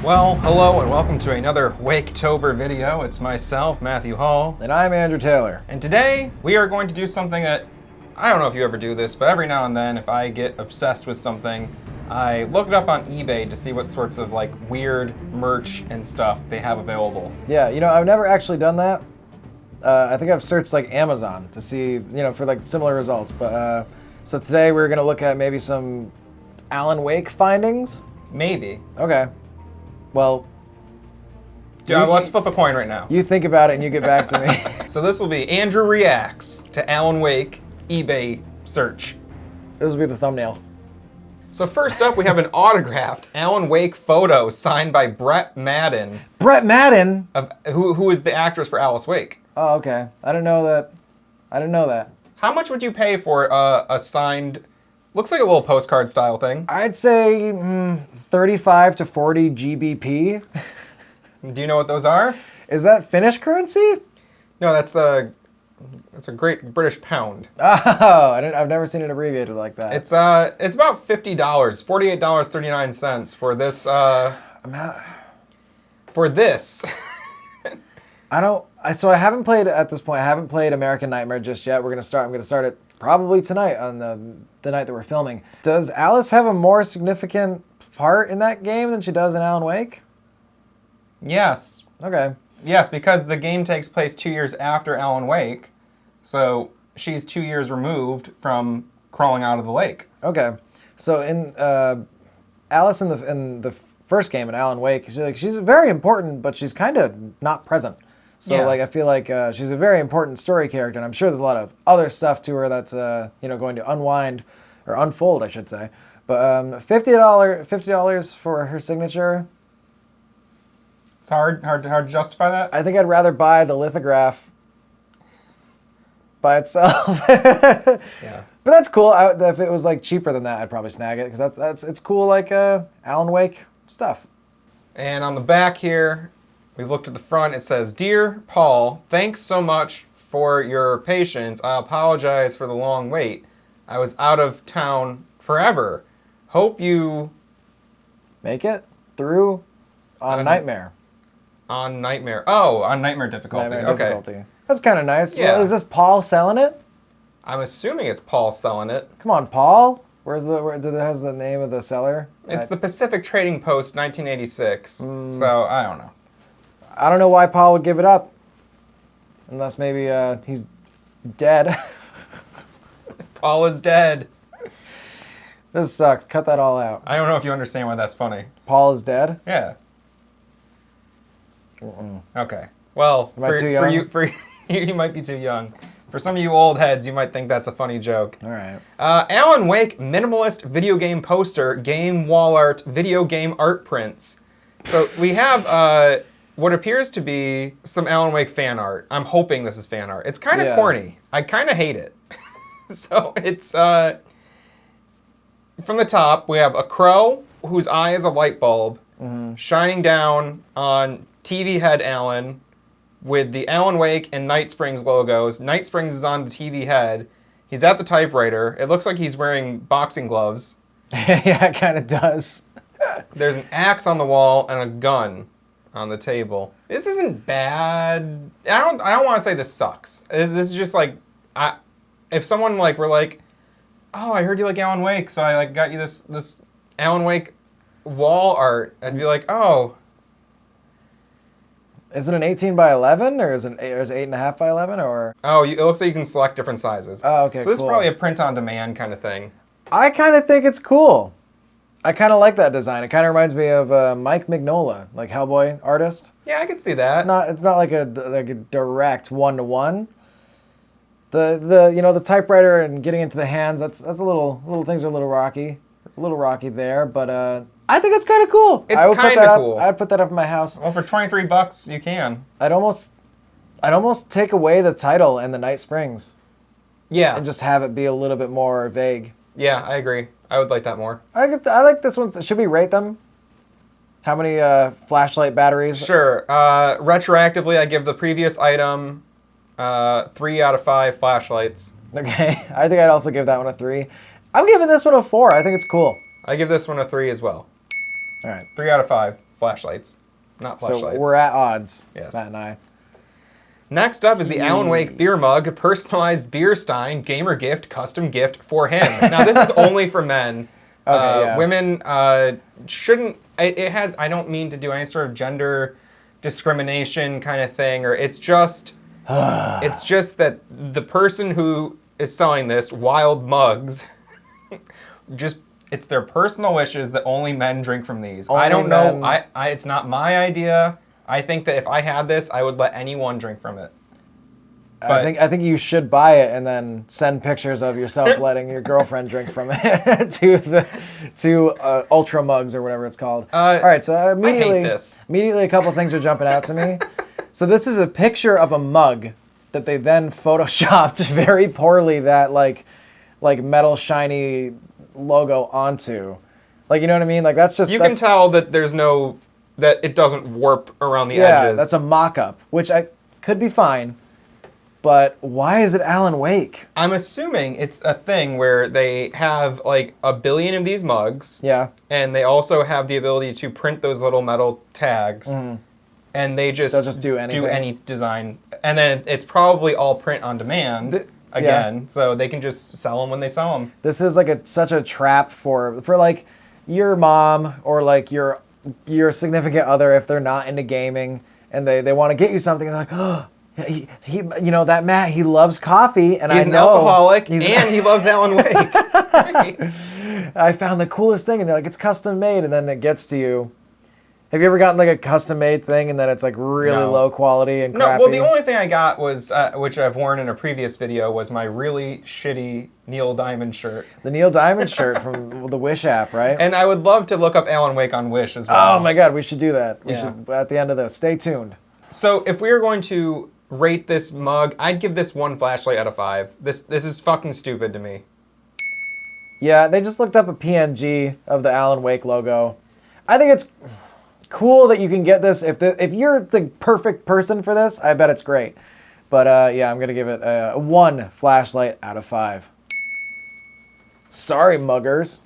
Well, hello and welcome to another Waketober video. It's myself, Matthew Hall. And I'm Andrew Taylor. And today we are going to do something that, I don't know if you ever do this, but every now and then if I get obsessed with something, I look it up on eBay to see what sorts of like weird merch and stuff they have available. Yeah, I've never actually done that. I think I've searched like Amazon to see, for like similar results. But so today we're gonna look at maybe some Alan Wake findings. Maybe. Okay. Well, let's flip a coin right now. you think about it and you get back to me. So this will be Andrew reacts to Alan Wake eBay search. This will be the thumbnail. So first up, we have an autographed Alan Wake photo signed by Brett Madden, Brett Madden? who is the actress for Alice Wake. Oh, okay. I didn't know that. How much would you pay for a signed, looks like a little postcard style thing? I'd say 35 to 40 GBP. Do you know what those are? Is that Finnish currency? No, that's a great British pound. Oh, I've never seen it abbreviated like that. It's about $50, $48.39 for this. For this. So I haven't played at this point. I haven't played American Nightmare just yet. I'm gonna start it probably tonight on the night that we're filming. Does Alice have a more significant part in that game than she does in Alan Wake? Yes. Okay. Yes, because the game takes place 2 years after Alan Wake, so she's 2 years removed from crawling out of the lake. Okay. So in Alice in the first game in Alan Wake, she's very important, but she's kind of not present. So Yeah. I feel like she's a very important story character, and I'm sure there's a lot of other stuff to her that's going to unwind or unfold, I should say. But $50 for her signature. It's hard to justify that. I think I'd rather buy the lithograph by itself. Yeah. But that's cool. If it was like cheaper than that, I'd probably snag it because it's cool, like Alan Wake stuff. And on the back here, we've looked at the front. It says, "Dear Paul, thanks so much for your patience. I apologize for the long wait. I was out of town forever. Hope you Make it through on Nightmare. On Nightmare. Oh, on Nightmare difficulty. Nightmare Okay. difficulty. That's kind of nice. Yeah. Well, is this Paul selling it? I'm assuming it's Paul selling it. Come on, Paul. Where it has the name of the seller? It's the Pacific Trading Post, 1986. So I don't know. I don't know why Paul would give it up. Unless maybe he's dead. Paul is dead. This sucks. Cut that all out. I don't know if you understand why that's funny. Paul is dead? Yeah. Okay. Well, Am I too young? for you, you might be too young. For some of you old heads, you might think that's a funny joke. All right. Alan Wake minimalist video game poster, game wall art, video game art prints. So we have what appears to be some Alan Wake fan art. I'm hoping this is fan art. It's kind of corny. I kind of hate it. So it's from the top, we have a crow whose eye is a light bulb shining down on TV head Alan with the Alan Wake and Night Springs logos. Night Springs is on the TV head. He's at the typewriter. It looks like he's wearing boxing gloves. Yeah, it kind of does. There's an axe on the wall and a gun on the table. This isn't bad. I don't want to say this sucks. This is just like, if someone like were like, "Oh, I heard you like Alan Wake, so I like got you this Alan Wake wall art," I'd be like, "Oh." Is it an 18 by 11 or is it 8.5 by 11 or? Oh, it looks like you can select different sizes. Oh, okay, So this cool. is probably a print on demand kind of thing. I kind of think it's cool. I kind of like that design. It kind of reminds me of Mike Mignola, like Hellboy artist. Yeah, I could see that. It's not like a direct one-to-one. The typewriter and getting into the hands, that's a little things are a little rocky there, but I think it's kind of cool. It's kind of cool. I'd put that up in my house. Well, for $23, you can. I'd almost take away the title and the Night Springs. Yeah. And just have it be a little bit more vague. Yeah, I agree. I would like that more. I like this one. Should we rate them? How many flashlight batteries? Sure. Retroactively, I give the previous item 3 out of 5 flashlights. Okay. I think I'd also give that one a 3. I'm giving this one a 4. I think it's cool. I give this one a 3 as well. All right. 3 out of 5. flashlights, not flashlights. So we're at odds, Yes. Matt and I. Next up is the Alan Wake beer mug, personalized beer stein, gamer gift, custom gift for him. Now this is only for men. Okay, yeah. Women shouldn't. It has. I don't mean to do any sort of gender discrimination kind of thing, or it's just that the person who is selling this wild mugs, just it's their personal wishes that only men drink from these. I don't know. It's not my idea. I think that if I had this, I would let anyone drink from it. But I think you should buy it and then send pictures of yourself letting your girlfriend drink from it to Ultra Mugs or whatever it's called. All right, so immediately, I hate this. Immediately a couple things are jumping out to me. So this is a picture of a mug that they then photoshopped very poorly that like metal shiny logo onto. Like, you know what I mean? Like that's can tell that that it doesn't warp around the edges. Yeah, that's a mock-up, which could be fine. But why is it Alan Wake? I'm assuming it's a thing where they have like 1 billion of these mugs. Yeah. And they also have the ability to print those little metal tags. Mm. And they'll just do any design. And then it's probably all print on demand again. Yeah. So they can just sell them when they sell them. This is like such a trap for like your mom or like your significant other if they're not into gaming and they want to get you something and they're like, oh, he you know, that Matt, he loves coffee and he's an alcoholic and he loves Alan Wake. I found the coolest thing and they're like, it's custom made, and then it gets to you. Have you ever gotten like a custom made thing and then it's like really low quality and crappy? No, well the only thing I got was, which I've worn in a previous video, was my really shitty Neil Diamond shirt. The Neil Diamond shirt from the Wish app, right? And I would love to look up Alan Wake on Wish as well. Oh my God, we should do that. We should at the end of this. Stay tuned. So if we were going to rate this mug, I'd give this 1 flashlight out of 5. This is fucking stupid to me. Yeah, they just looked up a PNG of the Alan Wake logo. I think it's cool that you can get this. If you're the perfect person for this, I bet it's great. But yeah, I'm gonna give it a 1 flashlight out of 5. Sorry, muggers.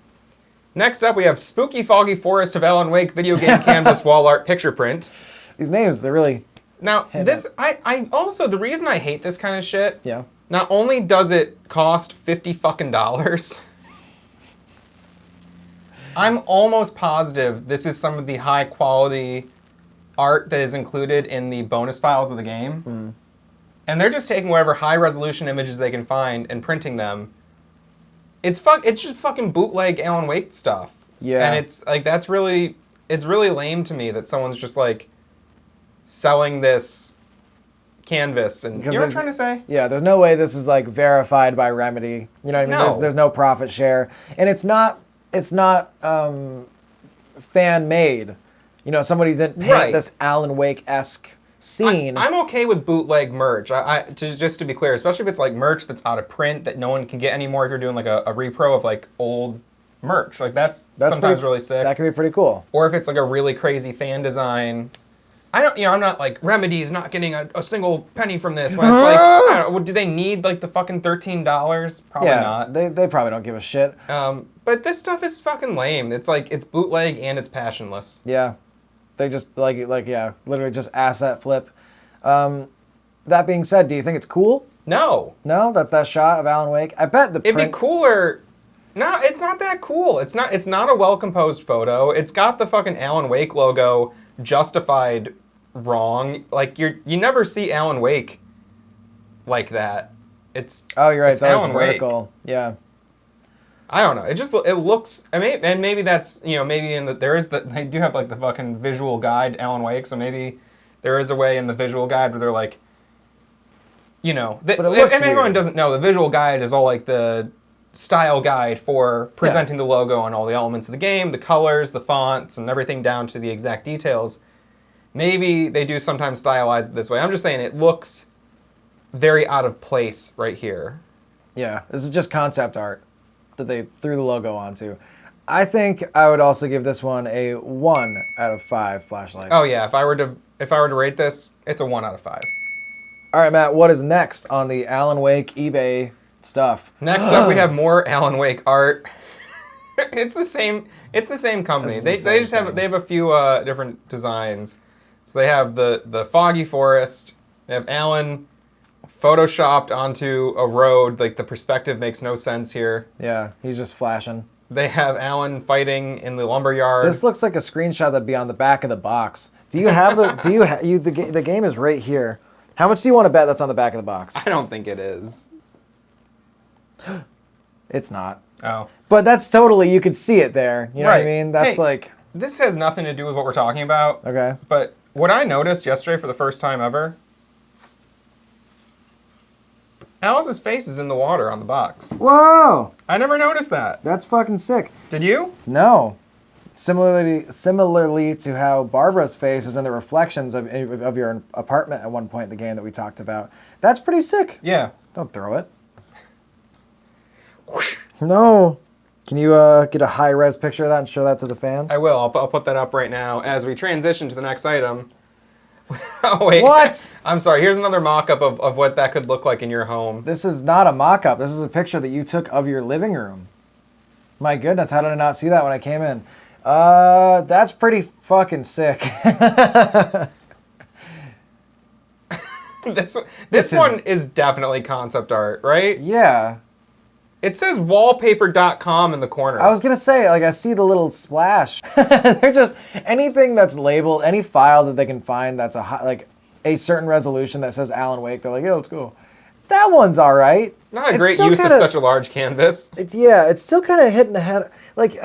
Next up, we have Spooky Foggy Forest of Alan Wake video game canvas wall art picture print. These names, they're really... Now, I also, the reason I hate this kind of shit, yeah. Not only does it cost $50 fucking, I'm almost positive this is some of the high quality art that is included in the bonus files of the game. Mm. And they're just taking whatever high resolution images they can find and printing them. It's just fucking bootleg Alan Wake stuff. Yeah. And it's like, it's really lame to me that someone's just like selling this canvas. And you know what I'm trying to say? Yeah, there's no way this is like verified by Remedy. You know what I mean? No. There's no profit share. And it's not fan made. You know, somebody didn't paint this Alan Wake-esque scene. I'm okay with bootleg merch. Just to be clear, especially if it's like merch that's out of print that no one can get anymore. If you're doing like a repro of like old merch, like that's sometimes really sick. That can be pretty cool. Or if it's like a really crazy fan design. I'm not like, Remedy's not getting a single penny from this. When it's like, I don't know, do they need like the fucking $13? Probably not. They probably don't give a shit. But this stuff is fucking lame. It's like, it's bootleg and it's passionless. Yeah. They just literally just asset flip. That being said, do you think it's cool? No. No, that shot of Alan Wake. I bet it'd be cooler. No, it's not that cool. It's not a well composed photo. It's got the fucking Alan Wake logo justified wrong. Like you never see Alan Wake like that. You're right. It's always Alan vertical. Wake. Yeah. I don't know. It looks. I mean, and maybe that's maybe they do have like the fucking visual guide Alan Wake. So maybe there is a way in the visual guide where they're like, but it looks and everyone doesn't know the visual guide is all like the style guide for presenting the logo and all the elements of the game, the colors, the fonts, and everything down to the exact details. Maybe they do sometimes stylize it this way. I'm just saying it looks very out of place right here. Yeah, this is just concept art that they threw the logo onto. I think I would also give this one a 1 out of 5 flashlights. Oh yeah, if I were to rate this, it's a 1 out of 5. All right, Matt, what is next on the Alan Wake eBay stuff? Next up, we have more Alan Wake art. It's the same. It's the same company. It's the They same just have thing. they have a few different designs. So they have the foggy forest. They have Alan photoshopped onto a road. Like the perspective makes no sense here. Yeah, he's just flashing. They have Alan fighting in the lumberyard. This looks like a screenshot that'd be on the back of the box. Do you have the? Do you? The game is right here. How much do you want to bet that's on the back of the box? I don't think it is. It's not. Oh. But that's totally, you could see it there. You know what I Right. mean? That's Hey. like, This has nothing to do with what we're talking about. okay. But what I noticed yesterday for the first time ever, Alice's face is in the water on the box. Whoa! I never noticed that. That's fucking sick. Did you? No. Similarly to how Barbara's face is in the reflections of your apartment at one point in the game that we talked about. That's pretty sick. Yeah. Don't throw it. No. Can you get a high-res picture of that and show that to the fans? I will. I'll put that up right now as we transition to the next item. Oh, wait. What? I'm sorry. Here's another mock-up of what that could look like in your home. This is not a mock-up. This is a picture that you took of your living room. My goodness, how did I not see that when I came in? That's pretty fucking sick. This one is definitely concept art, right? Yeah. It says wallpaper.com in the corner. I was gonna say, like, I see the little splash. They're just, anything that's labeled, any file that they can find that's like a certain resolution that says Alan Wake, they're like, yeah, let's go. That one's all right. Not a great use of such a large canvas. It's still kind of hitting the head. Like,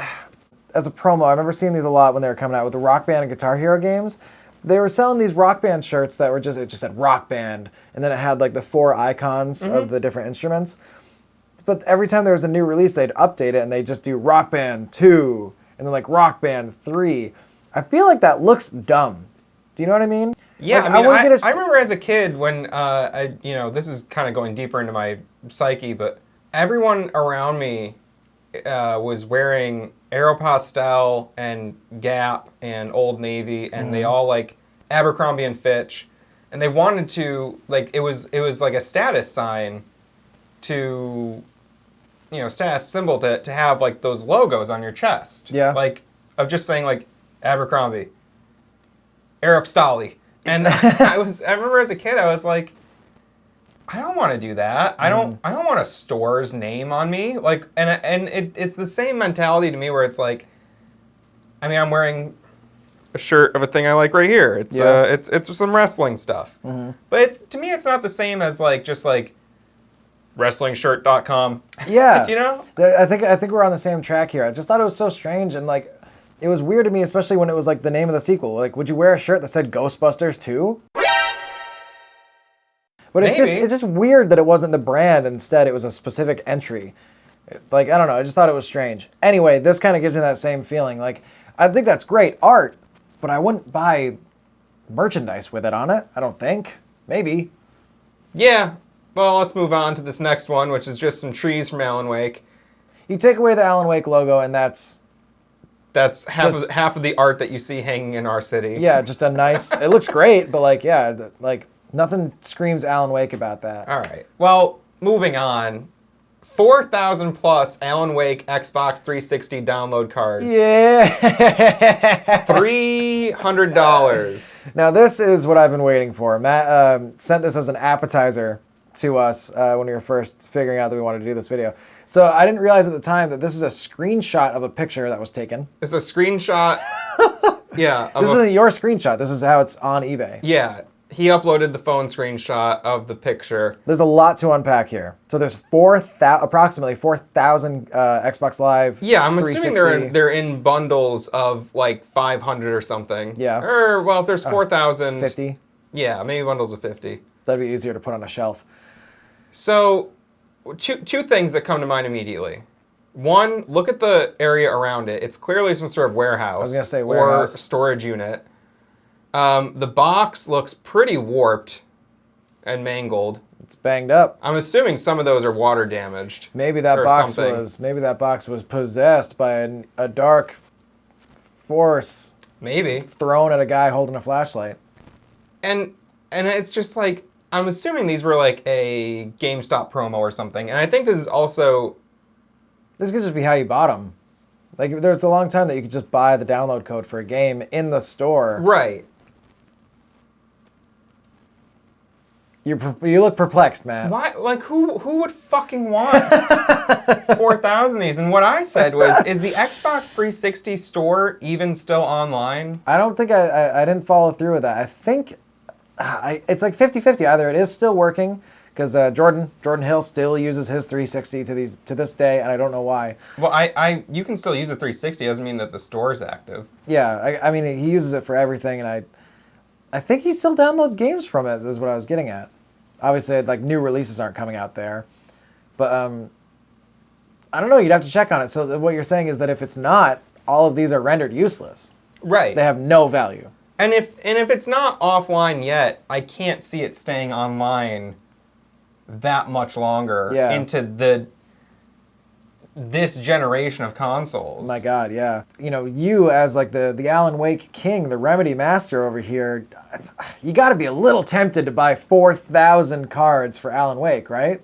as a promo, I remember seeing these a lot when they were coming out with the Rock Band and Guitar Hero games. They were selling these Rock Band shirts that were it just said Rock Band, and then it had like the 4 icons of the different instruments. But every time there was a new release, they'd update it and they'd just do Rock Band 2 and then like Rock Band 3. I feel like that looks dumb. Do you know what I mean? Yeah, Like, I wouldn't I remember as a kid when, this is kind of going deeper into my psyche, but everyone around me was wearing Aeropostale and Gap and Old Navy, and they all like Abercrombie and Fitch, and they wanted to, like, it was like a status sign to, status symbol to have like those logos on your chest. Yeah. Like, of just saying like Abercrombie, Aeropostale. And I remember as a kid, I was like, I don't want to do that. I don't want a store's name on me. Like, and it's the same mentality to me where it's like, I mean, I'm wearing a shirt of a thing I like right here. It's it's some wrestling stuff. But to me, it's not the same as like just like WrestlingShirt.com. Yeah. Do you know? I think we're on the same track here. I just thought it was so strange and like, it was weird to me, especially when it was like the name of the sequel. Like, would you wear a shirt that said Ghostbusters 2? But it's Maybe. just weird that it wasn't the brand. Instead, it was a specific entry. Like, I don't know. I just thought it was strange. Anyway, this kind of gives me that same feeling. Like, I think that's great art, but I wouldn't buy merchandise with it on it. I don't think. Maybe. Yeah. Well, let's move on to this next one, which is just some trees from Alan Wake. You take away the Alan Wake logo, and that's half of the art that you see hanging in our city. yeah, just a nice. It looks great, but like, yeah, like nothing screams Alan Wake about that. All right. Well, moving on. 4,000 plus Alan Wake Xbox 360 download cards. Yeah. $300. Now this is what I've been waiting for. Matt sent this as an appetizer to us when we were first figuring out that we wanted to do this video. So I didn't realize at the time that this is a screenshot of a picture that was taken. It's a screenshot. Yeah. This isn't your screenshot. This is how it's on eBay. Yeah. He uploaded the phone screenshot of the picture. There's a lot to unpack here. So there's approximately 4,000 Xbox Live. Yeah, I'm assuming 360. they're in bundles of like 500 or something. Yeah. Or, well, if there's 4,000. 50. Yeah, maybe bundles of 50. That'd be easier to put on a shelf. So, two things that come to mind immediately. One, look at the area around it. It's clearly some sort of warehouse. I was gonna say warehouse. Or storage unit. The box looks pretty warped and mangled. It's banged up. I'm assuming some of those are water damaged. Maybe that box was possessed by a dark force. Maybe. Thrown at a guy holding a flashlight. And it's just like, I'm assuming these were like a GameStop promo or something. And I think this is also... This could just be how you bought them. Like there was a long time that you could just buy the download code for a game in the store. Right. You look perplexed, Matt. Why? Like, who would fucking want 4,000 of these? And what I said was, is the Xbox 360 store even still online? I don't think I didn't follow through with that. I think it's like 50-50. Either it is still working, because Jordan Hill still uses his 360 to this day, and I don't know why. Well, you can still use a 360. Doesn't mean that the store is active. Yeah, I mean, he uses it for everything, and I think he still downloads games from it, is what I was getting at. Obviously, like, new releases aren't coming out there. But, I don't know, you'd have to check on it. So what you're saying is that if it's not, all of these are rendered useless. Right. They have no value. And if it's not offline yet, I can't see it staying online that much longer into this generation of consoles. My God, yeah. You know, you as like the Alan Wake king, the Remedy master over here, you got to be a little tempted to buy 4,000 cards for Alan Wake, right?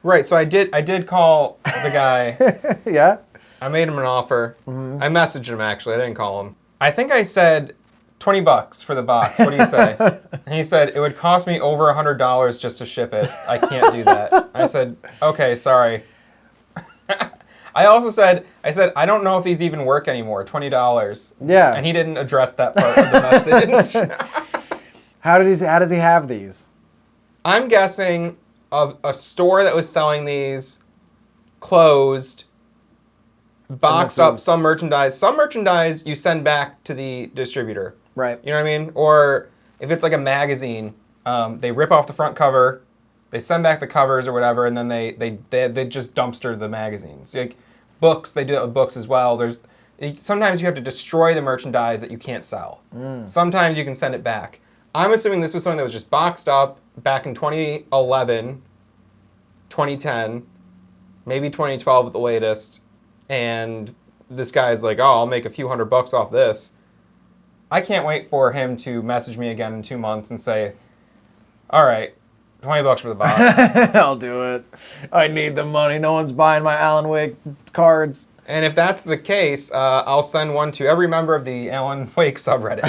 Right. So I did call the guy. Yeah. I made him an offer. Mm-hmm. I messaged him actually. I didn't call him. I think I said $20 for the box. What do you say? And he said it would cost me over $100 just to ship it. I can't do that. I said, okay, sorry. I also said, I don't know if these even work anymore. $20. Yeah. And he didn't address that part of the message. How does he have these? I'm guessing a store that was selling these closed, boxed up some merchandise. Some merchandise you send back to the distributor. Right. You know what I mean? Or if it's like a magazine, they rip off the front cover, they send back the covers or whatever, and then they just dumpster the magazines. Like books, they do that with books as well. Sometimes you have to destroy the merchandise that you can't sell. Sometimes you can send it back. I'm assuming this was something that was just boxed up back in 2011, 2010, maybe 2012 at the latest, and this guy's like, oh, I'll make a few $100 off this. I can't wait for him to message me again in 2 months and say, all right, $20 for the box. I'll do it. I need the money. No one's buying my Alan Wake cards. And if that's the case, I'll send one to every member of the Alan Wake subreddit.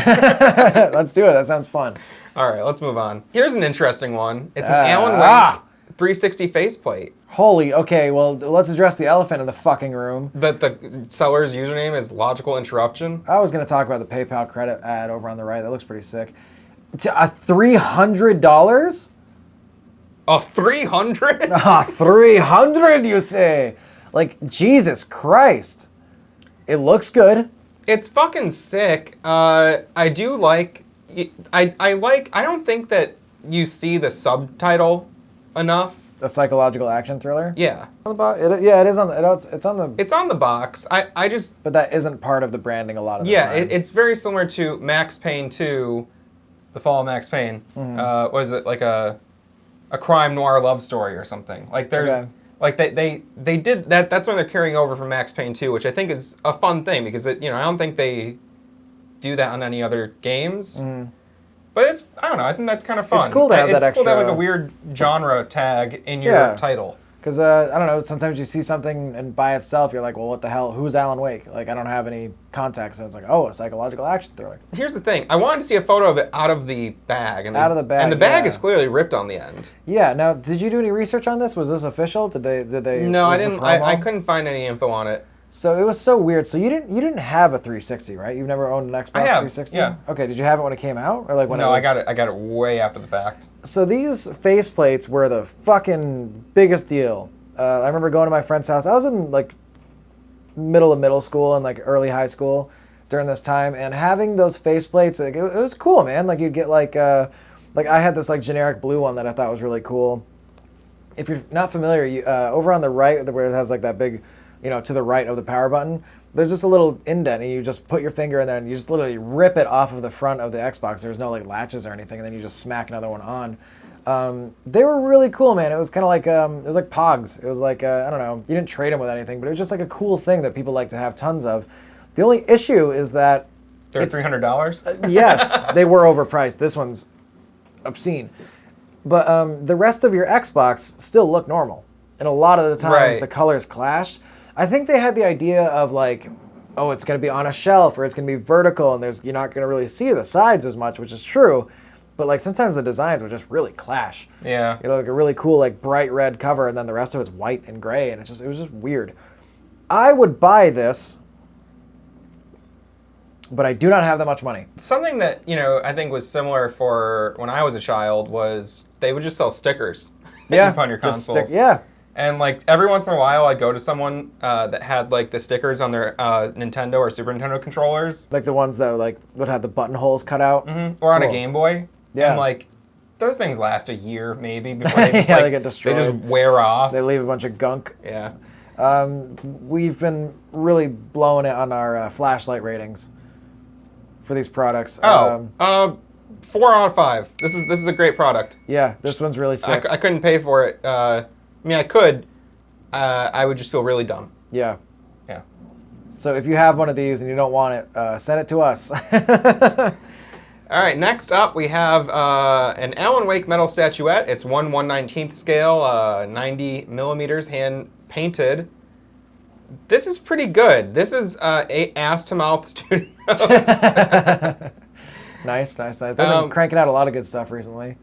Let's do it. That sounds fun. All right, let's move on. Here's an interesting one. It's an Alan Wake 360 faceplate. Holy, okay, well, let's address the elephant in the fucking room. That the seller's username is Logical Interruption. I was going to talk about the PayPal credit ad over on the right. That looks pretty sick. $300? Oh, 300? $300, you say? Like, Jesus Christ. It looks good. It's fucking sick. I do like... I don't think that you see the subtitle enough. A psychological action thriller? Yeah. It is on the... It's on the box. I just... But that isn't part of the branding a lot of the time. Yeah, it's very similar to Max Payne 2, The Fall of Max Payne. Mm-hmm. Was it like a crime noir love story or something? Like there's... Okay. Like they did that. That's when they're carrying over from Max Payne 2, which I think is a fun thing because I don't think they do that on any other games. Mm. But I don't know. I think that's kind of fun. It's cool to have that extra. It's cool to have like a weird genre tag in your title. Because I don't know. Sometimes you see something and by itself you're like, well, what the hell? Who's Alan Wake? Like I don't have any context, so it's like, oh, a psychological action thriller. Here's the thing. I wanted to see a photo of it out of the bag, and out of the bag, and the bag is clearly ripped on the end. Yeah. Now, did you do any research on this? Was this official? Did they? No, I didn't. I couldn't find any info on it. So it was so weird. So you didn't have a 360, right? You've never owned an Xbox 360? Yeah. Okay. Did you have it when it came out, or like when? No, it was... I got it way after the fact. So these faceplates were the fucking biggest deal. I remember going to my friend's house. I was in like middle of middle school and like early high school during this time, and having those faceplates, like, it was cool, man. Like you'd get like I had this like generic blue one that I thought was really cool. If you're not familiar, you, over on the right where it has like that big, to the right of the power button, there's just a little indent, and you just put your finger in there and you just literally rip it off of the front of the Xbox. There's no like latches or anything, and then you just smack another one on. They were really cool, man. It was kind of like, it was like Pogs. It was like, I don't know, you didn't trade them with anything, but it was just like a cool thing that people like to have tons of. The only issue is that... They're $300? Yes, they were overpriced. This one's obscene. But the rest of your Xbox still look normal. And a lot of the times the colors clashed. I think they had the idea of like oh, it's going to be on a shelf or it's going to be vertical and you're not going to really see the sides as much, which is true. But like sometimes the designs would just really clash. Yeah. You know, like a really cool like bright red cover and then the rest of it's white and gray and it was just weird. I would buy this, but I do not have that much money. Something that, I think was similar for when I was a child was they would just sell stickers on your consoles. Yeah. And like every once in a while, I'd go to someone that had like the stickers on their Nintendo or Super Nintendo controllers. Like the ones that like would have the buttonholes cut out. Mm-hmm. Or on a Game Boy. Yeah. And like those things last a year maybe before they just they get destroyed. They just wear off. They leave a bunch of gunk. Yeah. We've been really blowing it on our flashlight ratings for these products. 4 out of 5. This is a great product. Yeah, this one's really sick. I couldn't pay for it. I could. I would just feel really dumb. Yeah. Yeah. So if you have one of these and you don't want it, send it to us. All right, next up we have an Alan Wake metal statuette. It's 1/119th scale, 90 millimeters, hand painted. This is pretty good. This is Ass to Mouth Studios. Nice. They've been cranking out a lot of good stuff recently.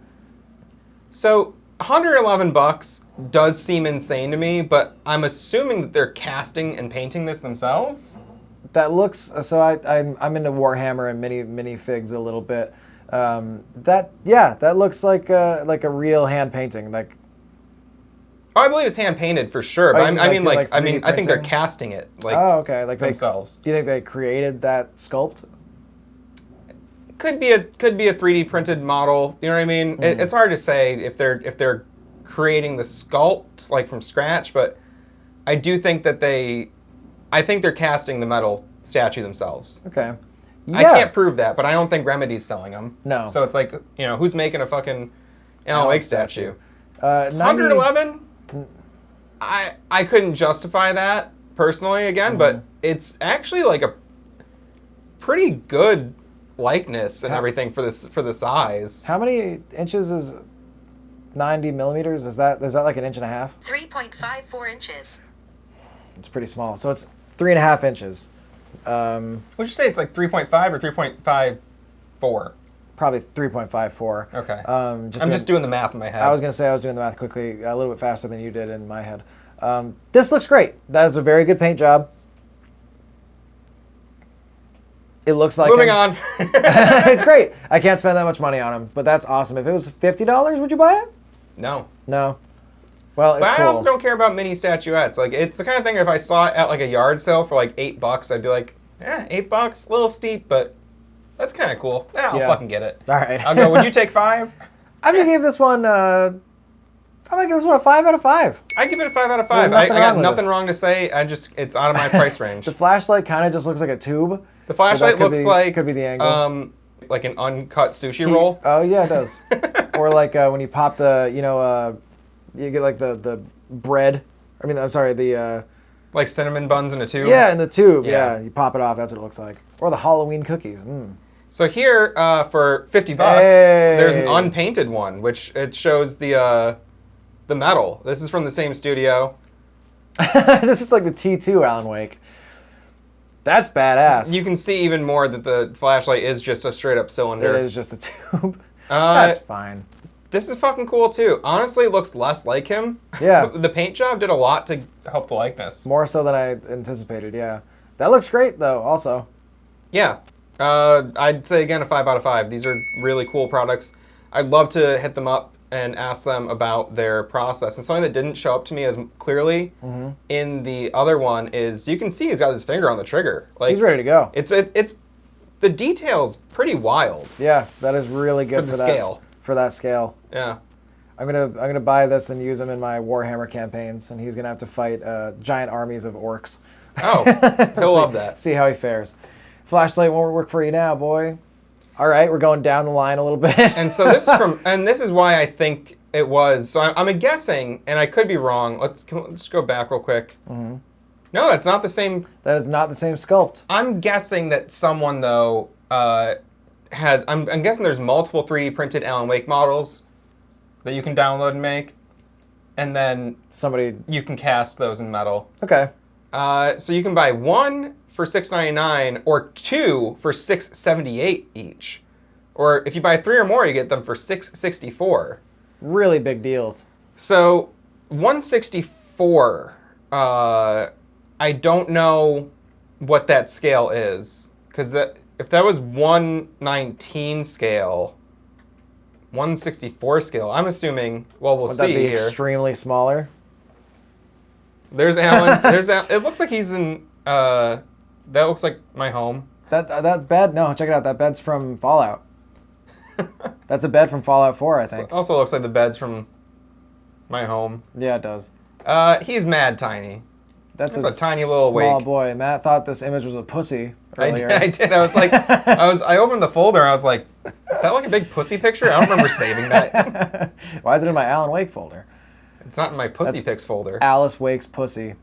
So $111 does seem insane to me, but I'm assuming that they're casting and painting this themselves. That looks so. I'm into Warhammer and minifigs a little bit. That looks like a real hand painting. Like, oh, I believe it's hand painted for sure. But I think they're 3D casting it like okay, like themselves. Do you think they created that sculpt? Could be a 3D printed model. You know what I mean? It's hard to say if they're creating the sculpt like from scratch, but I do think that I think they're casting the metal statue themselves. Okay. Yeah. I can't prove that, but I don't think Remedy's selling them. No. So it's like, who's making a fucking Alan Wake statue? 111? I couldn't justify that personally again, but it's actually like a pretty good likeness and everything for the size. How many inches is 90 millimeters? Is that like an inch and a half? 3.54 inches. It's pretty small. So it's 3.5 inches. Would you say it's like 3.5 or 3.54? Probably 3.54. Okay. I'm just doing the math in my head. I was going to say I was doing the math quickly, a little bit faster than you did in my head. This looks great. That is a very good paint job. It looks like Moving on. It's great. I can't spend that much money on them, but that's awesome. If it was $50, would you buy it? No. Well, it's but cool. I also don't care about mini statuettes. Like, it's the kind of thing if I saw it at like a yard sale for like $8, I'd be like, $8, a little steep, but that's kind of cool. I'll fucking get it. All right. I'll go. Would you take 5? I'm gonna give this one. I'm gonna give this one a 5 out of 5. I give it a 5 out of 5. I got nothing wrong to say. It's out of my price range. The flashlight kind of just looks like a tube. The flashlight looks like could be the angle. Like an uncut sushi roll. Oh yeah, it does. Or like when you pop the, you get like the bread. I mean, I'm sorry, the like cinnamon buns in a tube. Yeah, in the tube. Yeah. Yeah, you pop it off. That's what it looks like. Or the Halloween cookies. So here, for $50, Hey. there's an unpainted one, which it shows the metal. This is from the same studio. This is like the T2 Alan Wake. That's badass. You can see even more that the flashlight is just a straight up cylinder. It is just a tube. That's fine. This is fucking cool too. Honestly, it looks less like him. Yeah. The paint job did a lot to help the likeness. More so than I anticipated, yeah. That looks great though, also. Yeah. I'd say again a 5 out of 5. These are really cool products. I'd love to hit them up and ask them about their process. And something that didn't show up to me as clearly in the other one is you can see he's got his finger on the trigger. Like, he's ready to go. It's the detail's pretty wild. Yeah, that is really good for the scale. For that scale. Yeah. I'm gonna buy this and use him in my Warhammer campaigns, and he's gonna have to fight giant armies of orcs. Oh, he'll love that. See how he fares. Flashlight won't work for you now, boy. All right, we're going down the line a little bit. And so this is this is why I think it was. So I'm guessing, and I could be wrong. Let's go back real quick. No, that's not the same. That is not the same sculpt. I'm guessing that someone though has. I'm guessing there's multiple 3D printed Alan Wake models that you can download and make, and then somebody you can cast those in metal. Okay. So you can buy one for $6.99 or 2 for $6.78 each. Or if you buy 3 or more, you get them for $6.64. Really big deals. So $164. I don't know what that scale is, because if that was 119 scale, 164 scale, I'm assuming. Well, we'll Would see that be here. extremely smaller? There's Alan. It looks like he's in. That looks like my home. That bed? No, check it out. That bed's from Fallout. That's a bed from Fallout 4, I think. Also looks like the bed's from my home. Yeah, it does. He's mad tiny. That's a tiny little small wake. boy. Matt thought this image was a pussy earlier. I did. I was like, I opened the folder and I was like, is that like a big pussy picture? I don't remember saving that. Why is it in my Alan Wake folder? It's not in my pussy pics folder. Alice Wake's pussy.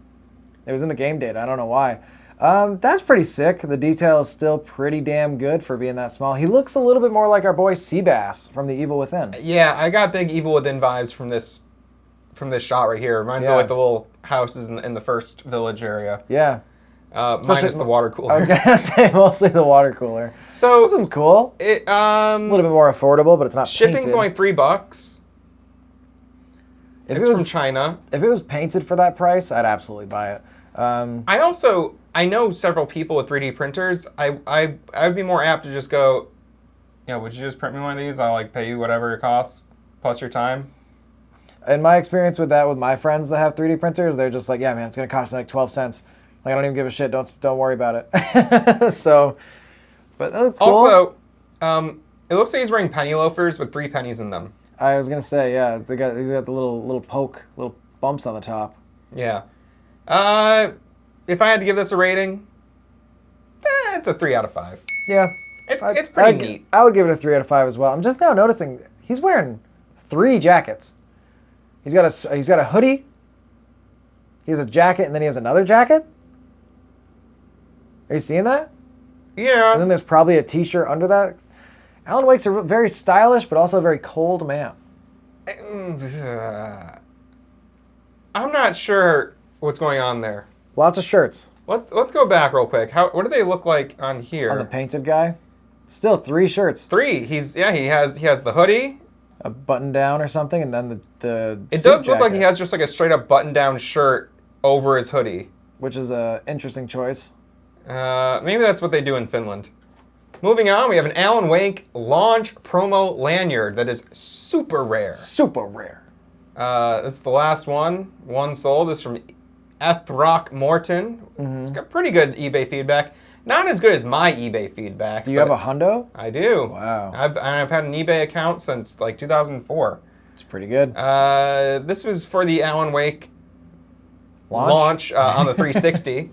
It was in the game data. I don't know why. That's pretty sick. The detail is still pretty damn good for being that small. He looks a little bit more like our boy Seabass from The Evil Within. Yeah, I got big Evil Within vibes from this shot right here. Reminds me of like the little houses in the first village area. Yeah. Minus the water cooler. I was gonna say mostly the water cooler. So this one's cool. It a little bit more affordable, but it's not shipping's painted. only $3. It's from China. If it was painted for that price, I'd absolutely buy it. I know several people with 3D printers. I would be more apt to just go, would you just print me one of these? I'll like pay you whatever it costs plus your time. In my experience with that, with my friends that have 3D printers, they're just like, yeah, man, it's gonna cost me like 12 cents. Like I don't even give a shit. Don't worry about it. So, but that looks cool. Also, it looks like he's wearing penny loafers with 3 pennies in them. I was gonna say, yeah, they got the little poke, little bumps on the top. Yeah. If I had to give this a rating, it's a 3 out of 5. Yeah. It's pretty neat. I would give it a 3 out of 5 as well. I'm just now noticing he's wearing 3 jackets. He's got a hoodie. He has a jacket, and then he has another jacket. Are you seeing that? Yeah. And then there's probably a t-shirt under that. Alan Wake's a very stylish, but also a very cold man. I'm not sure what's going on there. Lots of shirts. Let's go back real quick. What do they look like on here? On the painted guy? Still 3 shirts. 3. He has the hoodie. A button down or something, and then the It does look like he has just like a straight up button down shirt over his hoodie. Which is a interesting choice. Maybe that's what they do in Finland. Moving on, we have an Alan Wake launch promo lanyard that is super rare. Super rare. This is the last one. One sold. This is from Ethrock Morton. Mm-hmm. It's got pretty good eBay feedback. Not as good as my eBay feedback. Do you have a hundo? I do. Wow. I've had an eBay account since like 2004. It's pretty good. This was for the Alan Wake launch on the 360.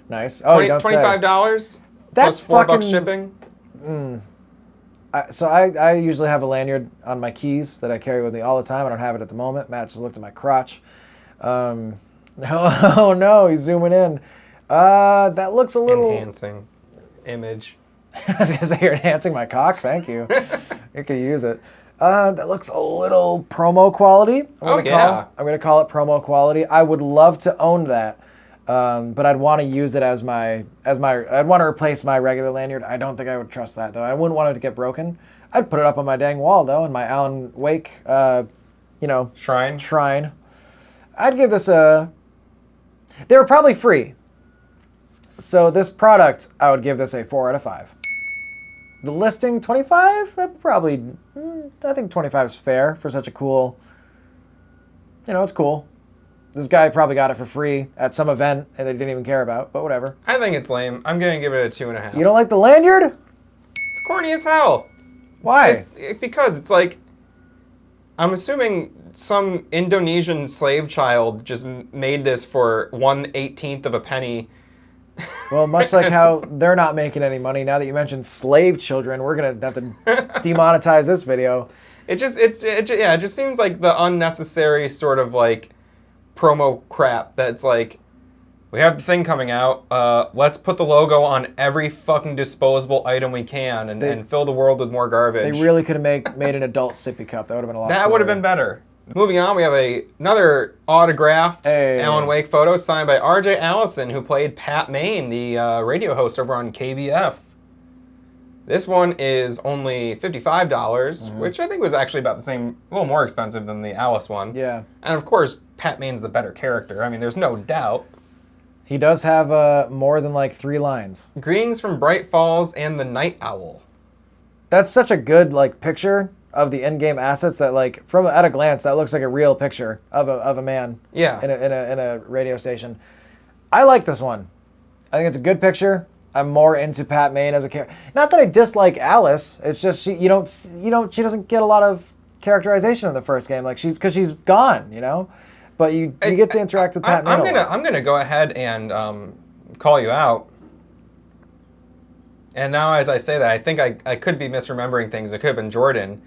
Nice. Oh, you don't say. $25. That's plus $4 fucking shipping. So I usually have a lanyard on my keys that I carry with me all the time. I don't have it at the moment. Matt just looked at my crotch. Oh no, he's zooming in. That looks a little... Enhancing image. I was going to say you're enhancing my cock. Thank you. You could use it. That looks a little promo quality. I'm going to call it promo quality. I would love to own that. But I'd want to use it as I'd want to replace my regular lanyard. I don't think I would trust that though. I wouldn't want it to get broken. I'd put it up on my dang wall though, in my Alan Wake, shrine. I'd give this they were probably free. So this product, I would give this a 4 out of 5. The listing, 25? That probably, I think 25 is fair for such a cool, it's cool. This guy probably got it for free at some event and they didn't even care about, but whatever. I think it's lame. I'm going to give it a 2.5. You don't like the lanyard? It's corny as hell. Why? Because it's like, I'm assuming some Indonesian slave child just made this for 1/18 of a penny. Well, much like how they're not making any money, now that you mentioned slave children, we're going to have to demonetize this video. It just seems like the unnecessary sort of like promo crap that's like, we have the thing coming out, let's put the logo on every fucking disposable item we can and fill the world with more garbage. They really could have made an adult sippy cup. That would have been a lot That would have been better. Moving on, we have another autographed Hey. Alan Wake photo signed by R.J. Allison, who played Pat Maine, the radio host over on KBF. This one is only $55, which I think was actually about the same, a little more expensive than the Alice one. Yeah. And of course, Pat Maine's the better character. I mean, there's no doubt. He does have more than like 3 lines. Greetings from Bright Falls and the Night Owl. That's such a good like picture of the in-game assets that like from at a glance that looks like a real picture of a man. Yeah. In a radio station. I like this one. I think it's a good picture. I'm more into Pat Maine as a character. Not that I dislike Alice. It's just she doesn't get a lot of characterization in the first game. Like she's gone, you know. But you get to interact with Pat Maine. I'm gonna go ahead and call you out. And now, as I say that, I think I could be misremembering things. It could have been Jordan.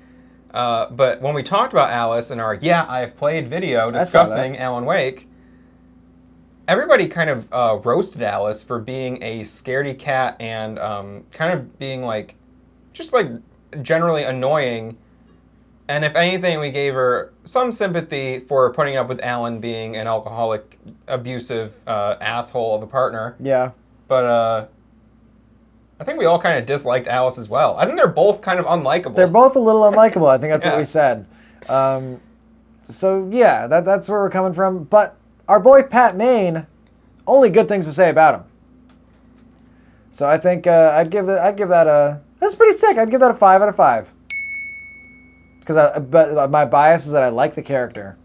But when we talked about Alice in our I've played video discussing Alan Wake, everybody kind of roasted Alice for being a scaredy cat and kind of being like, just like generally annoying. And if anything, we gave her some sympathy for putting up with Alan being an alcoholic, abusive asshole of a partner. Yeah. But I think we all kind of disliked Alice as well. I think they're both kind of unlikable. They're both a little unlikable. I think that's Yeah. what we said. So yeah, that's where we're coming from. But our boy Pat Maine, only good things to say about him. So I think I'd give that a. That's pretty sick. I'd give that a 5 out of 5. But my bias is that I like the character,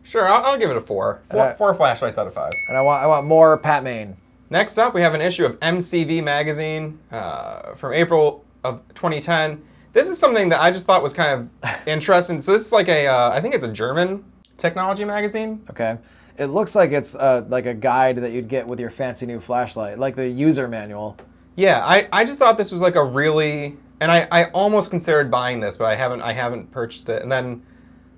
Sure, I'll give it a 4. Four flashlights out of 5. and I want more Pat Maine. Next up, we have an issue of MCV magazine from April of 2010. This is something that I just thought was kind of interesting. So this is like I think it's a German technology magazine. Okay, it looks like it's like a guide that you'd get with your fancy new flashlight, like the user manual. Yeah, I just thought this was like a really, and I almost considered buying this, but I haven't purchased it. And then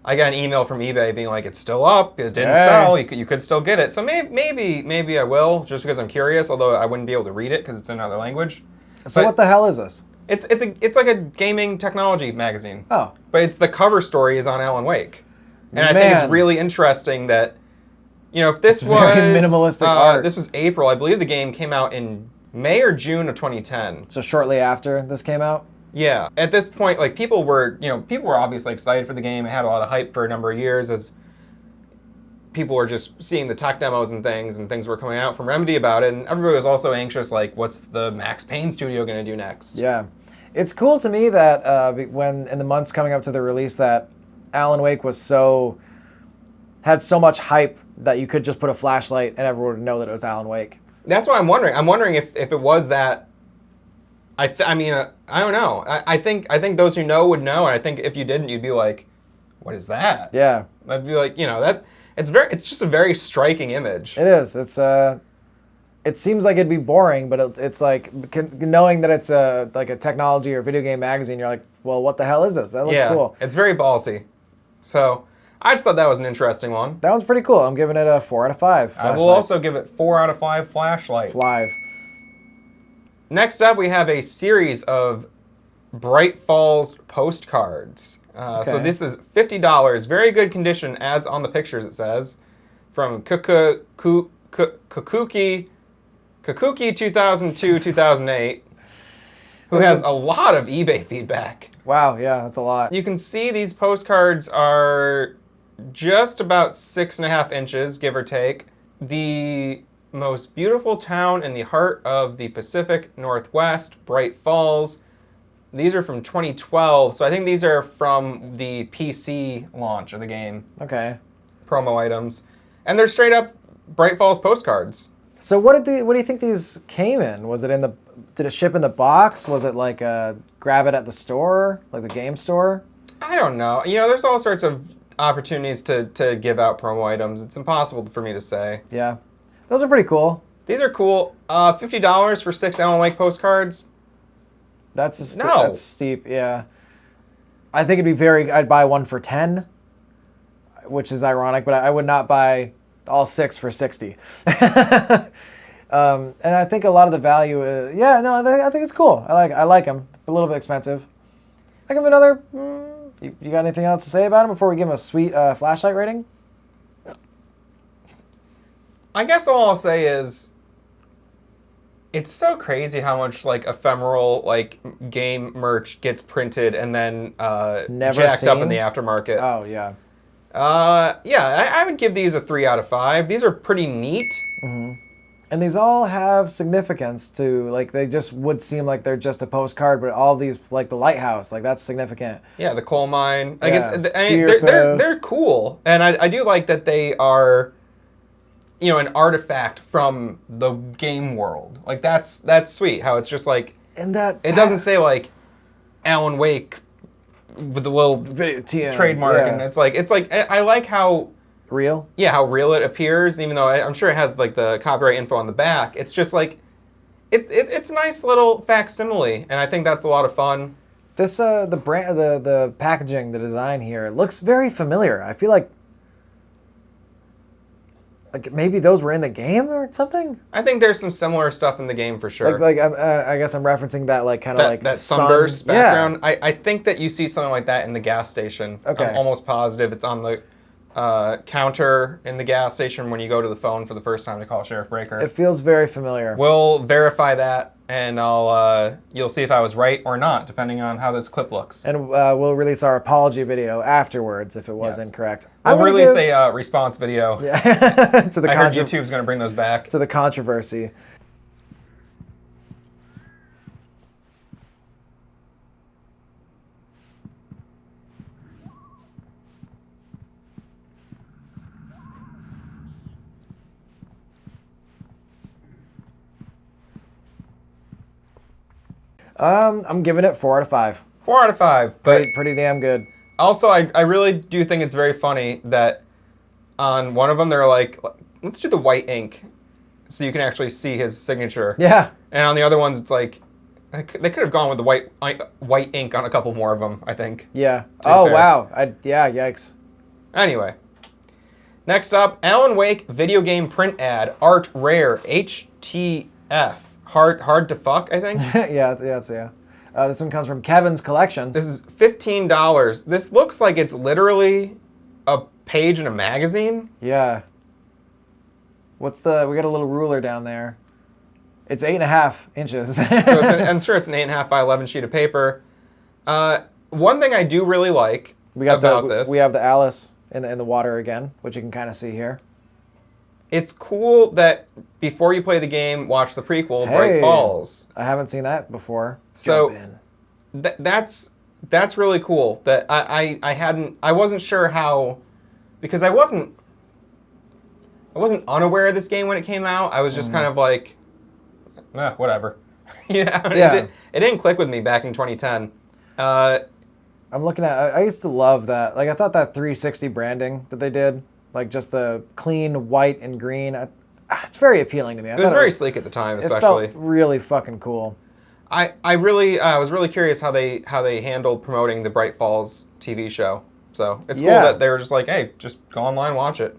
I got an email from eBay being like, it's still up, it didn't sell, you could still get it. So maybe I will, just because I'm curious, although I wouldn't be able to read it because it's in another language. So But what the hell is this? It's like a gaming technology magazine. Oh. But it's the cover story is on Alan Wake. And I think it's really interesting that, you know, if this was very minimalistic art. This was April, I believe the game came out in May or June of 2010. So shortly after this came out? Yeah. At this point, like people were obviously excited for the game. It had a lot of hype for a number of years as people were just seeing the tech demos and things were coming out from Remedy about it, and everybody was also anxious, like, what's the Max Payne studio going to do next? Yeah. It's cool to me that when in the months coming up to the release that Alan Wake had so much hype that you could just put a flashlight and everyone would know that it was Alan Wake. That's what I'm wondering. I'm wondering if it was that. I mean, I don't know. I think those who know would know, and I think if you didn't, you'd be like, what is that? Yeah. I'd be like, that it's just a very striking image. It is. It seems like it'd be boring, but it's like knowing that it's like a technology or video game magazine, you're like, well, what the hell is this? That looks cool. It's very ballsy. So I just thought that was an interesting one. That one's pretty cool. I'm giving it a 4 out of 5. I will also give it 4 out of 5 flashlights. 5. Next up, we have a series of Bright Falls postcards. So this is $50, very good condition, as on the pictures it says, from Kakuki 2002-2008, who has a lot of eBay feedback. Wow, yeah, that's a lot. You can see these postcards are just about 6.5 inches, give or take. The most beautiful town in the heart of the Pacific Northwest, Bright Falls. These are from 2012, so I think these are from the PC launch of the game. Okay. Promo items. And they're straight up Bright Falls postcards. So what do you think these came in? Was it did it ship in the box? Was it like grab it at the store, like the game store? I don't know. There's all sorts of opportunities to give out promo items. It's impossible for me to say. Yeah. Those are pretty cool. These are cool. $50 for 6 Alan Wake postcards. That's steep, yeah. I think I'd buy one for 10, which is ironic, but I would not buy all 6 for 60. And I think a lot of the value I think it's cool. I like them. A little bit expensive. I give them another You got anything else to say about him before we give him a sweet flashlight rating? I guess all I'll say is it's so crazy how much like ephemeral like game merch gets printed and then Never jacked up in seen? the aftermarket. Oh, yeah. Yeah, I would give these a 3 out of 5. These are pretty neat. And these all have significance to, like, they just would seem like they're just a postcard, but all these, like the lighthouse, like, that's significant. Yeah, the coal mine. Like Yeah, they're cool, and I do like that they are, you know, an artifact from the game world. Like that's sweet. How it's just like And that... it doesn't say like Alan Wake with the little Video TM, trademark, yeah. and it's like I like how Real? how real it appears, even though I'm sure it has like the copyright info on the back. It's just like it's a nice little facsimile, and I think that's a lot of fun. This, the brand, the packaging, the design here, it looks very familiar. I feel like maybe those were in the game or something? I think there's some similar stuff in the game for sure. I guess I'm referencing that, like, kind of like that sun- sunburst background. Yeah. I think that you see something like that in the gas station. Okay. I'm almost positive it's on the counter in the gas station when you go to the phone for the first time to call Sheriff Breaker. It feels very familiar. We'll verify that, and you'll see if I was right or not, depending on how this clip looks. And we'll release our apology video afterwards if it was Yes. incorrect. We'll release a response video. Yeah. to the I heard contro- YouTube's going to bring those back. to the controversy. I'm giving it 4 out of 5. 4 out of 5. But Pretty damn good. also, I really do think it's very funny that on one of them, they're like, let's do the white ink so you can actually see his signature. Yeah. And on the other ones, it's like, they could have gone with the white ink on a couple more of them, I think. Yeah. be Oh, fair. wow. Yeah, yikes. Anyway. Next up, Alan Wake video game print ad, art rare, HTF. Hard to fuck, I think. yeah. This one comes from Kevin's Collections. This is $15. This looks like it's literally a page in a magazine. Yeah. We got a little ruler down there. It's 8.5 inches. I'm sure it's an 8.5 by 11 sheet of paper. One thing I do really like about this. We have the Alice in the water again, which you can kind of see here. It's cool that before you play the game, watch the prequel, Bright Hey, Falls. I haven't seen that before. So Jump in. that's really cool. That I wasn't sure how, because I wasn't unaware of this game when it came out. I was just kind of like, whatever. You know, Yeah. it didn't click with me back in 2010. I'm looking at. I used to love that. Like, I thought that 360 branding that they did, like just the clean white and green. It's very appealing to me. It was very sleek at the time, especially. It felt really fucking cool. I was really curious how they handled promoting the Bright Falls TV show. So it's cool that they were just like, hey, just go online, watch it.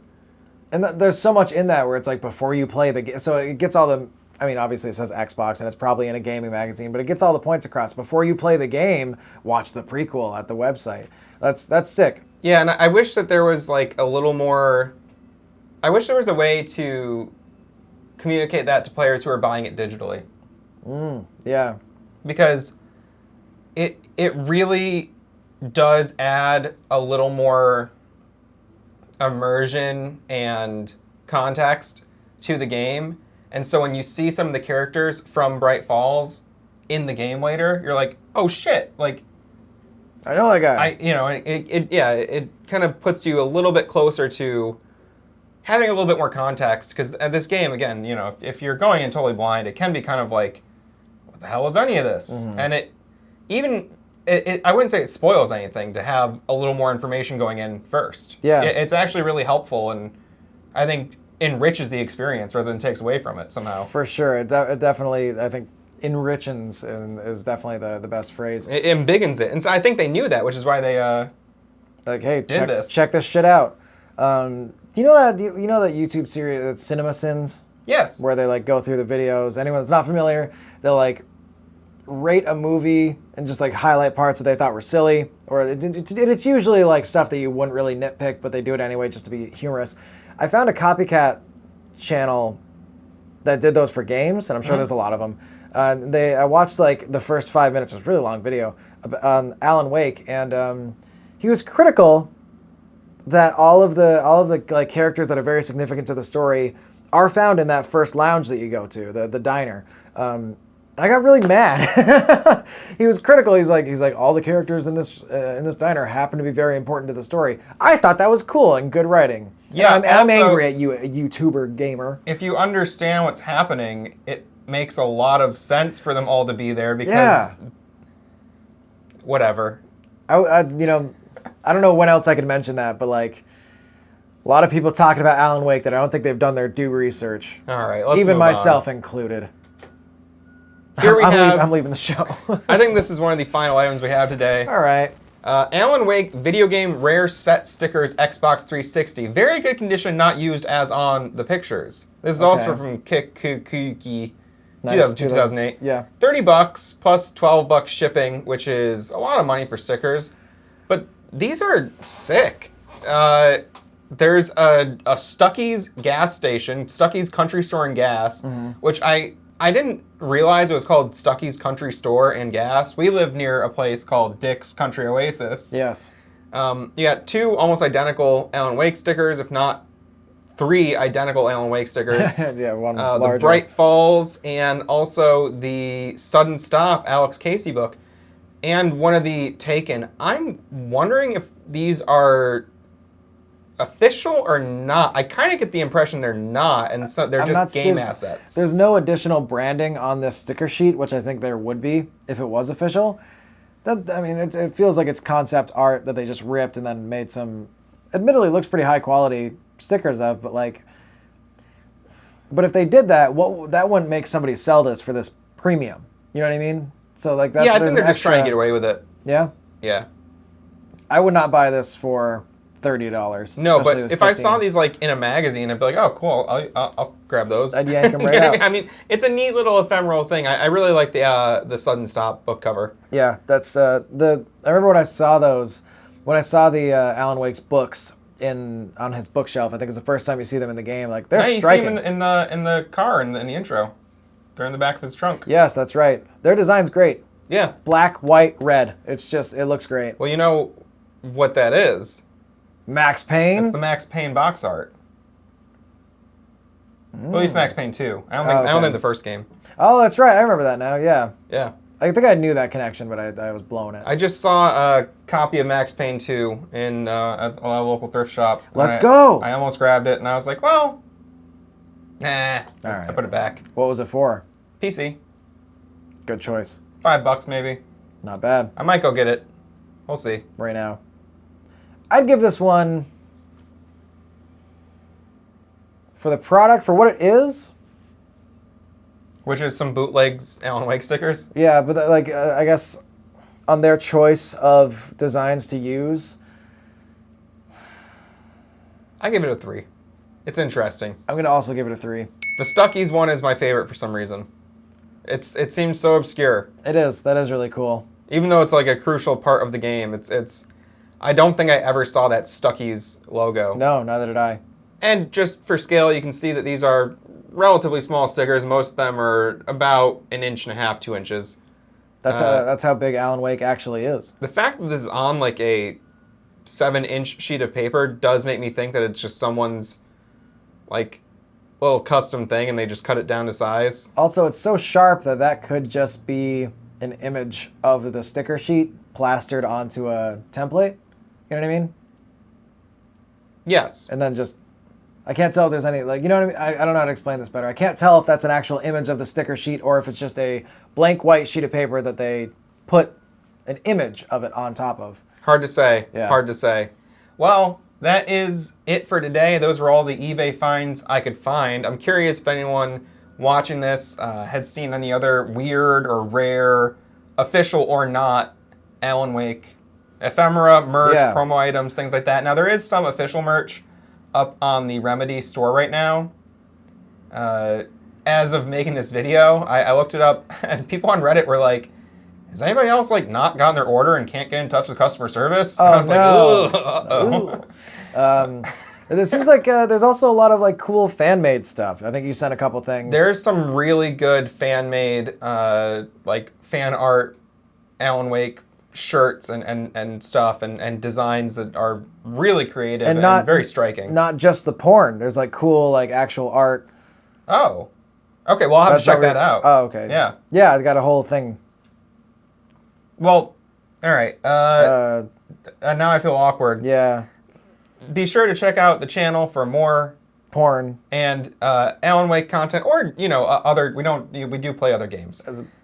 And there's so much in that where it's like before you play the game, so it gets all the. I mean, obviously it says Xbox and it's probably in a gaming magazine, but it gets all the points across. Before you play the game, watch the prequel at the website. That's sick. Yeah, and I wish that there was like a little more. I wish there was a way to communicate that to players who are buying it digitally. Yeah. Because it really does add a little more immersion and context to the game. And so when you see some of the characters from Bright Falls in the game later, you're like, oh shit, like I know that guy. it kind of puts you a little bit closer to having a little bit more context, because at this game, again, you know, if you're going in totally blind, it can be kind of like, what the hell is any of this? Mm-hmm. And I wouldn't say it spoils anything to have a little more information going in first. Yeah. It's actually really helpful, and I think enriches the experience rather than takes away from it somehow. For sure. It definitely, I think, enrichens and is definitely the best phrase. It embiggens it. And so I think they knew that, which is why they Like, hey, this. check this shit out. Do you know that YouTube series, that's Cinema Sins? yes. Where they like go through the videos. Anyone that's not familiar, they'll like rate a movie and just like highlight parts that they thought were silly, or it's usually like stuff that you wouldn't really nitpick, but they do it anyway just to be humorous. I found a copycat channel that did those for games, and I'm sure there's a lot of them. I watched like the first 5 minutes. It was a really long video on Alan Wake, and he was critical that all of the like characters that are very significant to the story are found in that first lounge that you go to, the diner. I got really mad. He was critical. He's like all the characters in this diner happen to be very important to the story. I thought that was cool and good writing. Yeah, and I'm angry at you, a YouTuber gamer. If you understand what's happening, it makes a lot of sense for them all to be there because whatever. I don't know when else I could mention that, but like a lot of people talking about Alan Wake that I don't think they've done their due research. All right, let's even move myself on. included. Here we have. I'm leaving the show. I think this is one of the final items we have today. All right. Alan Wake video game rare set stickers Xbox 360. Very good condition, not used as on the pictures. This is also from Kikuki. Nice. 2008. Yeah. $30 plus $12 shipping, which is a lot of money for stickers. But these are sick. There's a Stuckey's gas station, Stuckey's Country Store and Gas, which I didn't realize it was called Stuckey's Country Store and Gas. We live near a place called Dick's Country Oasis. Yes. You got 2 almost identical Alan Wake stickers, if not 3 identical Alan Wake stickers. Yeah, one was larger. The Bright Falls and also the Sudden Stop Alex Casey book. And one of the Taken. I'm wondering if these are official or not. I kind of get the impression they're not, and so they're just game assets. There's no additional branding on this sticker sheet, which I think there would be if it was official. It feels like it's concept art that they just ripped and then made some, admittedly looks pretty high quality stickers of, but if they did that, that wouldn't make somebody sell this for this premium. You know what I mean? So like that's I think they're just trying to get away with it. Yeah? Yeah. I would not buy this for $30. No, but if I saw these like in a magazine, I'd be like, oh, cool, I'll grab those. I'd yank them right out. I mean, it's a neat little ephemeral thing. I really like the Sudden Stop book cover. Yeah, that's I remember when I saw those, when I saw the Alan Wake's books on his bookshelf. I think it's the first time you see them in the game. Like they're striking. You see them in the car in the intro. They're in the back of his trunk. Yes, that's right. Their design's great. Yeah. Black, white, red. It looks great. Well, you know what that is. Max Payne? It's the Max Payne box art. Well, at least Max Payne 2. I don't think the first game. Oh, that's right. I remember that now. Yeah. Yeah. I think I knew that connection, but I was blowing it. I just saw a copy of Max Payne 2 in at a local thrift shop. Let's go! I almost grabbed it, and I was like, well, nah. All right. I put it back. What was it for? PC. Good choice. $5 maybe. Not bad. I might go get it. We'll see. Right now. I'd give this one, for the product, for what it is. Which is some bootlegs Alan Wake stickers. Yeah, but I guess on their choice of designs to use. I give it a 3. It's interesting. I'm going to also give it a 3. The Stuckey's one is my favorite for some reason. It seems so obscure. It is. That is really cool. Even though it's like a crucial part of the game, I don't think I ever saw that Stuckey's logo. No, neither did I. And just for scale, you can see that these are relatively small stickers. Most of them are about 1.5 inches, 2 inches. That's how big Alan Wake actually is. The fact that this is on like a 7-inch sheet of paper does make me think that it's just someone's like little custom thing and they just cut it down to size. Also, it's so sharp that could just be an image of the sticker sheet plastered onto a template. You know what I mean? Yes. And then I can't tell if there's any, you know what I mean? I don't know how to explain this better. I can't tell if that's an actual image of the sticker sheet or if it's just a blank white sheet of paper that they put an image of it on top of. Hard to say. Yeah. Hard to say. Well, that is it for today. Those were all the eBay finds I could find. I'm curious if anyone watching this has seen any other weird or rare, official or not, Alan Wake ephemera, merch, promo items, things like that. Now, there is some official merch up on the Remedy store right now. As of making this video, I looked it up, and people on Reddit were like, has anybody else like not gotten their order and can't get in touch with customer service? Oh, And I was no. like, ugh. It seems like there's also a lot of like cool fan-made stuff. I think you sent a couple things. There's some really good fan-made, like fan art, Alan Wake shirts and stuff and designs that are really creative and very striking. Not just the porn. There's like cool like actual art. Oh, okay. Well, I'll have to check that out. Oh, okay. Yeah. Yeah, I got a whole thing. Well, all right. Now I feel awkward. Yeah. Be sure to check out the channel for more Porn. and Alan Wake content, or other. We do play other games.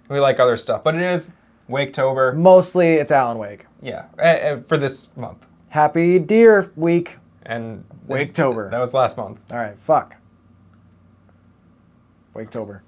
We like other stuff, but it is Waketober. Mostly it's Alan Wake. Yeah, for this month. Happy Deer Week. And Waketober. That was last month. All right, fuck. Waketober.